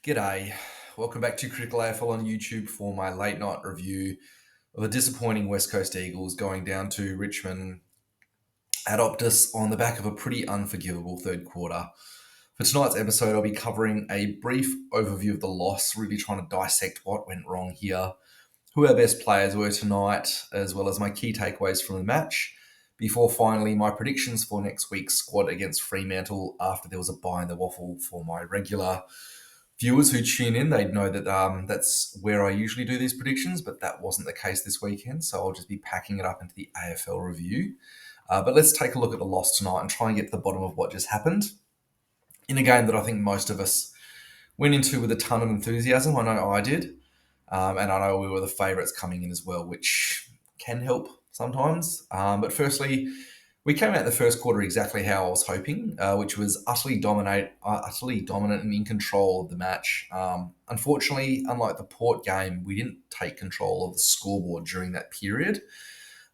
G'day. Welcome back to Critical AFL on YouTube for my late night review of the disappointing West Coast Eagles going down to Richmond at Optus on the back of a pretty unforgivable third quarter. For tonight's episode, I'll be covering a brief overview of the loss, really trying to dissect what went wrong here, who our best players were tonight, as well as my key takeaways from the match, before finally my predictions for next week's squad against Fremantle after there was a buy in the waffle for my regular viewers who tune in. They'd know that that's where I usually do these predictions, but that wasn't the case this weekend, so I'll just be packing it up into the AFL review. But let's take a look at the loss tonight and try and get to the bottom of what just happened in a game that I think most of us went into with a ton of enthusiasm. I know I did, and I know we were the favourites coming in as well, which can help sometimes. But firstly, we came out the first quarter exactly how I was hoping, which was utterly dominant and in control of the match. Unfortunately, unlike the Port game, we didn't take control of the scoreboard during that period.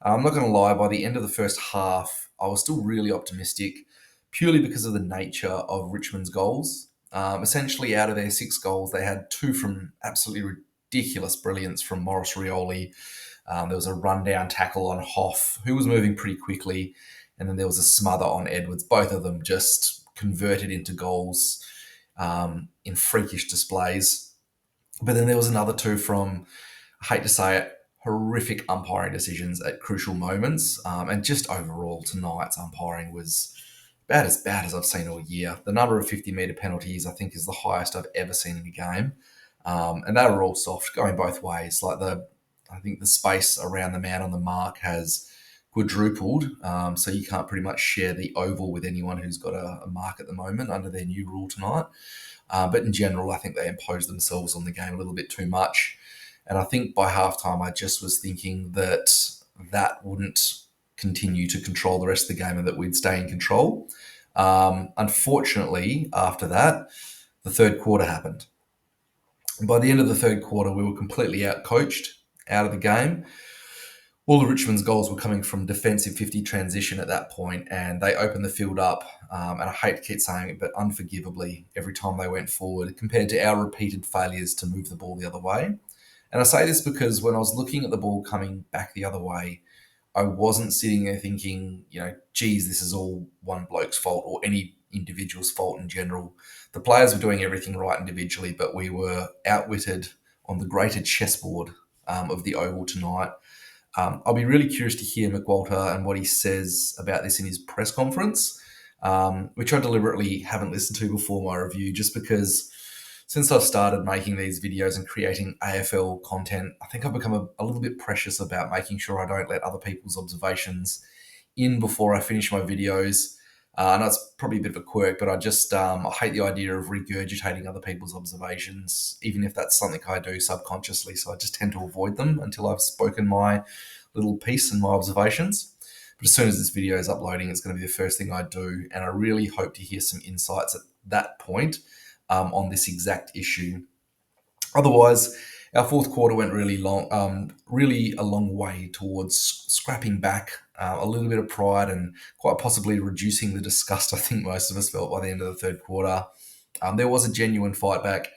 I'm not going to lie, by the end of the first half, I was still really optimistic, purely because of the nature of Richmond's goals. Essentially, out of their 6 goals, they had 2 from absolutely ridiculous brilliance from Maurice Rioli. There was a rundown tackle on Hoff, who was moving pretty quickly, and then there was a smother on Edwards. Both of them just converted into goals in freakish displays. But then there was another 2 from, I hate to say it, horrific umpiring decisions at crucial moments. And just overall, tonight's umpiring was bad as I've seen all year. The number of 50-metre penalties, I think, is the highest I've ever seen in a game. And they were all soft, going both ways. I think the space around the man on the mark has quadrupled, so you can't pretty much share the oval with anyone who's got a mark at the moment under their new rule tonight. But in general, I think they imposed themselves on the game a little bit too much. And I think by halftime, I just was thinking that wouldn't continue to control the rest of the game and that we'd stay in control. Unfortunately, after that, the third quarter happened. And by the end of the third quarter, we were completely out-coached out of the game. All of Richmond's goals were coming from defensive 50 transition at that point, and they opened the field up, and I hate to keep saying it, but unforgivably every time they went forward compared to our repeated failures to move the ball the other way. And I say this because when I was looking at the ball coming back the other way, I wasn't sitting there thinking, geez, this is all one bloke's fault or any individual's fault in general. The players were doing everything right individually, but we were outwitted on the greater chessboard of the Oval tonight. I'll be really curious to hear McWalter and what he says about this in his press conference, which I deliberately haven't listened to before my review, just because since I've started making these videos and creating AFL content, I think I've become a little bit precious about making sure I don't let other people's observations in before I finish my videos. I know it's probably a bit of a quirk, but I hate the idea of regurgitating other people's observations, even if that's something I do subconsciously. So I just tend to avoid them until I've spoken my little piece and my observations. But as soon as this video is uploading, it's going to be the first thing I do. And I really hope to hear some insights at that point on this exact issue. Otherwise, our fourth quarter went really a long way towards scrapping back a little bit of pride and quite possibly reducing the disgust I think most of us felt by the end of the third quarter. There was a genuine fight back,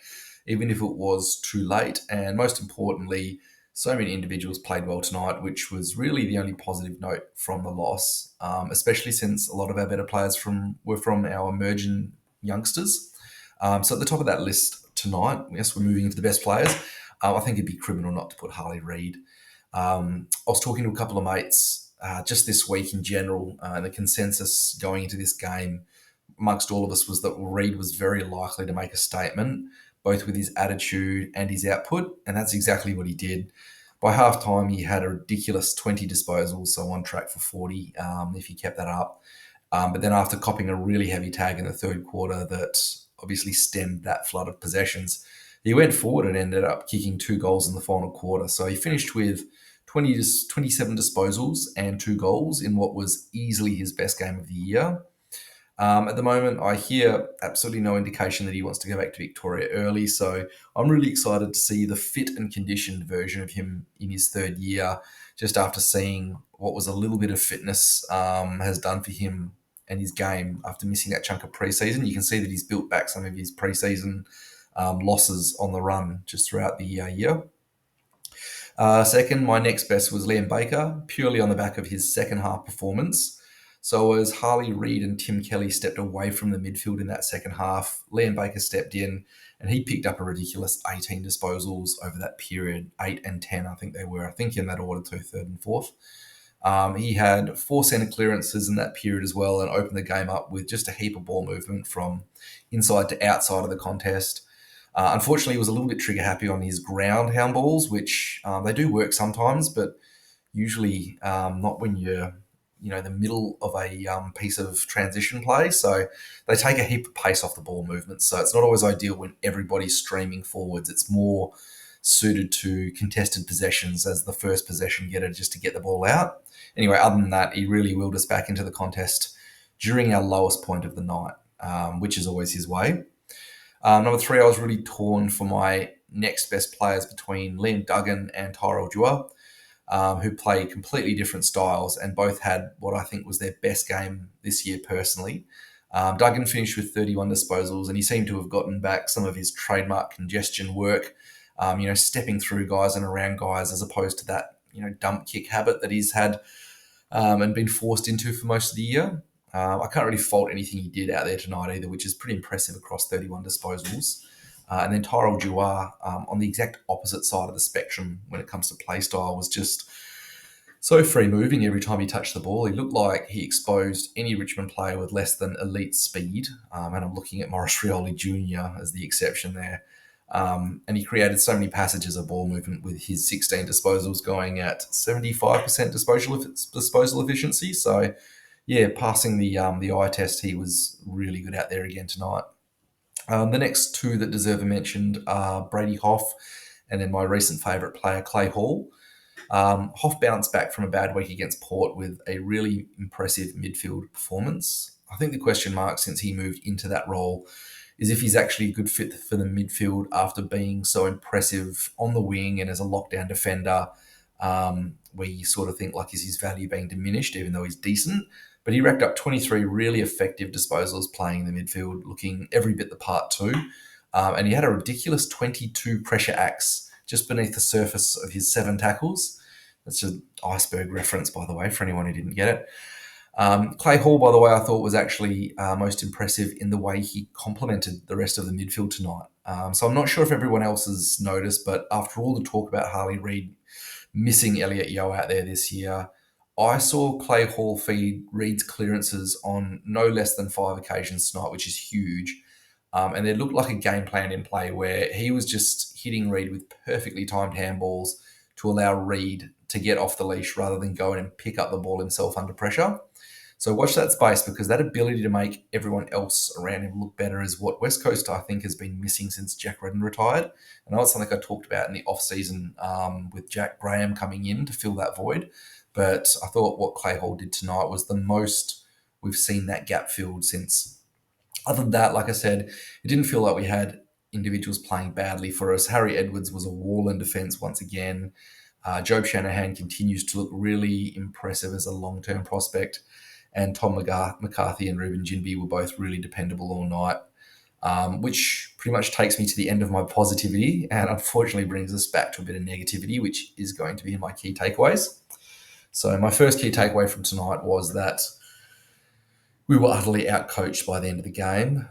even if it was too late. And most importantly, so many individuals played well tonight, which was really the only positive note from the loss, especially since a lot of our better players were from our emerging youngsters. So at the top of that list tonight, yes, we're moving into the best players. I think it'd be criminal not to put Harley Reid. I was talking to a couple of mates just this week in general, and the consensus going into this game amongst all of us was that Reid was very likely to make a statement, both with his attitude and his output, and that's exactly what he did. By halftime, he had a ridiculous 20 disposals, so on track for 40 if he kept that up. But then after copping a really heavy tag in the third quarter that obviously stemmed that flood of possessions, he went forward and ended up kicking 2 goals in the final quarter. So he finished with 27 disposals and 2 goals in what was easily his best game of the year. At the moment, I hear absolutely no indication that he wants to go back to Victoria early, so I'm really excited to see the fit and conditioned version of him in his third year, just after seeing what was a little bit of fitness has done for him and his game after missing that chunk of preseason. You can see that he's built back some of his preseason losses on the run just throughout the year. Second, my next best was Liam Baker, purely on the back of his second half performance. So as Harley Reid and Tim Kelly stepped away from the midfield in that second half, Liam Baker stepped in and he picked up a ridiculous 18 disposals over that period, 8 and 10, I think they were. I think in that order too, third and fourth. He had 4 centre clearances in that period as well and opened the game up with just a heap of ball movement from inside to outside of the contest. Unfortunately, he was a little bit trigger happy on his ground handballs, which they do work sometimes, but usually not when you're the middle of a piece of transition play. So they take a heap of pace off the ball movement. So it's not always ideal when everybody's streaming forwards. It's more suited to contested possessions as the first possession getter just to get the ball out. Anyway, other than that, he really willed us back into the contest during our lowest point of the night, which is always his way. Number 3, I was really torn for my next best players between Liam Duggan and Tyrell Dewar, who play completely different styles and both had what I think was their best game this year personally. Duggan finished with 31 disposals and he seemed to have gotten back some of his trademark congestion work, stepping through guys and around guys as opposed to that, dump kick habit that he's had and been forced into for most of the year. I can't really fault anything he did out there tonight either, which is pretty impressive across 31 disposals. And then Tyrell Dewar, on the exact opposite side of the spectrum when it comes to play style, was just so free-moving every time he touched the ball. He looked like he exposed any Richmond player with less than elite speed. And I'm looking at Maurice Rioli Jr. as the exception there. And he created so many passages of ball movement with his 16 disposals going at 75% disposal efficiency. So, yeah, passing the eye test, he was really good out there again tonight. The next 2 that deserve a mention are Brady Hoff and then my recent favourite player, Clay Hall. Hoff bounced back from a bad week against Port with a really impressive midfield performance. I think the question mark since he moved into that role is if he's actually a good fit for the midfield after being so impressive on the wing and as a lockdown defender, where you sort of think like, is his value being diminished even though he's decent? But he racked up 23 really effective disposals playing in the midfield, looking every bit the part too. And he had a ridiculous 22 pressure acts just beneath the surface of his 7 tackles. That's an iceberg reference, by the way, for anyone who didn't get it. Clay Hall, by the way, I thought was actually most impressive in the way he complemented the rest of the midfield tonight. So I'm not sure if everyone else has noticed, but after all the talk about Harley Reid missing Elliot Yeo out there this year, I saw Clay Hall feed Reid's clearances on no less than 5 occasions tonight, which is huge. And there looked like a game plan in play where he was just hitting Reid with perfectly timed handballs to allow Reid to get off the leash rather than go in and pick up the ball himself under pressure. So watch that space because that ability to make everyone else around him look better is what West Coast, I think, has been missing since Jack Redden retired. And I know it's something I talked about in the off-season with Jack Graham coming in to fill that void. But I thought what Clay Hall did tonight was the most we've seen that gap filled since. Other than that, like I said, it didn't feel like we had individuals playing badly for us. Harry Edwards was a wall in defence once again. Job Shanahan continues to look really impressive as a long-term prospect. And Tom McCarthy and Ruben Jinby were both really dependable all night, which pretty much takes me to the end of my positivity and unfortunately brings us back to a bit of negativity, which is going to be my key takeaways. So my first key takeaway from tonight was that we were utterly outcoached by the end of the game.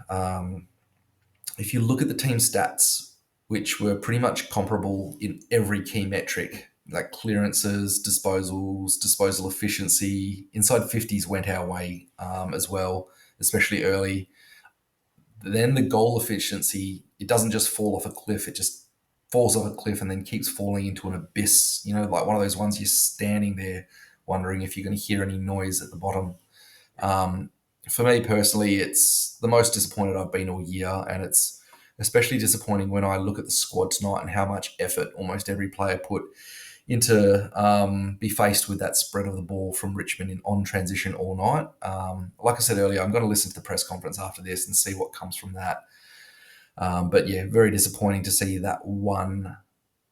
If you look at the team stats, which were pretty much comparable in every key metric, like clearances, disposals, disposal efficiency, inside 50s went our way as well, especially early. Then the goal efficiency, it doesn't just fall off a cliff, it just falls off a cliff and then keeps falling into an abyss, like one of those ones you're standing there wondering if you're going to hear any noise at the bottom. For me personally, it's the most disappointed I've been all year, and it's especially disappointing when I look at the squad tonight and how much effort almost every player put into be faced with that spread of the ball from Richmond on transition all night. Like I said earlier, I'm going to listen to the press conference after this and see what comes from that. But yeah, very disappointing to see that one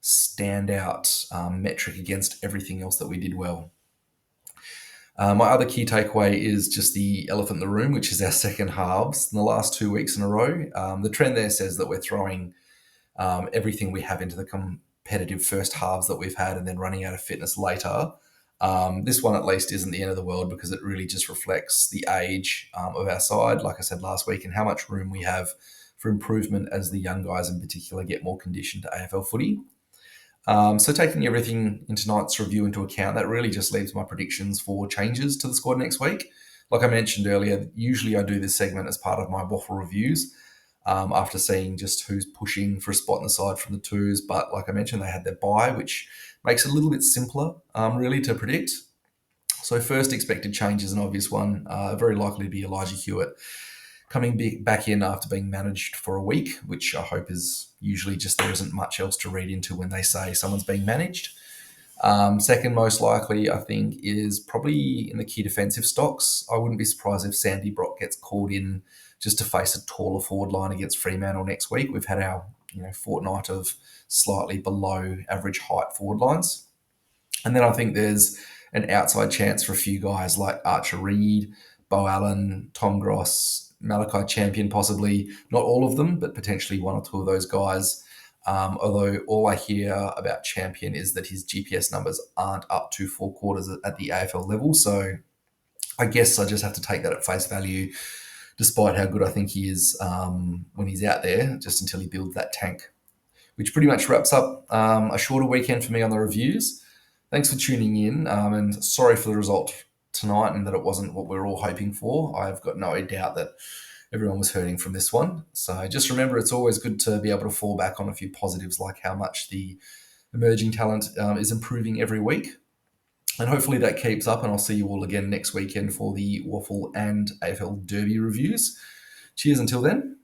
standout metric against everything else that we did well. My other key takeaway is just the elephant in the room, which is our second halves in the last 2 weeks in a row. The trend there says that we're throwing everything we have into the competitive first halves that we've had and then running out of fitness later. This one at least isn't the end of the world because it really just reflects the age of our side, like I said last week, and how much room we have for improvement as the young guys in particular get more conditioned to AFL footy. So taking everything in tonight's review into account, that really just leaves my predictions for changes to the squad next week. Like I mentioned earlier, usually I do this segment as part of my waffle reviews after seeing just who's pushing for a spot in the side from the twos. But like I mentioned, they had their bye, which makes it a little bit simpler, really, to predict. So first expected change is an obvious one, very likely to be Elijah Hewitt coming back in after being managed for a week, which I hope is usually just there isn't much else to read into when they say someone's being managed. Second most likely, I think, is probably in the key defensive stocks. I wouldn't be surprised if Sandy Brock gets called in just to face a taller forward line against Fremantle next week. We've had our fortnight of slightly below average height forward lines. And then I think there's an outside chance for a few guys like Archer Reed, Bo Allen, Tom Gross, Malachi Champion, possibly. Not all of them, but potentially one or two of those guys. Although all I hear about Champion is that his GPS numbers aren't up to 4 quarters at the AFL level. So I guess I just have to take that at face value, despite how good I think he is when he's out there, just until he builds that tank. Which pretty much wraps up a shorter weekend for me on the reviews. Thanks for tuning in, and sorry for the result tonight and that it wasn't what we were all hoping for. I've got no doubt that everyone was hurting from this one. So just remember, it's always good to be able to fall back on a few positives, like how much the emerging talent is improving every week. And hopefully that keeps up, and I'll see you all again next weekend for the Waffle and AFL Derby reviews. Cheers until then.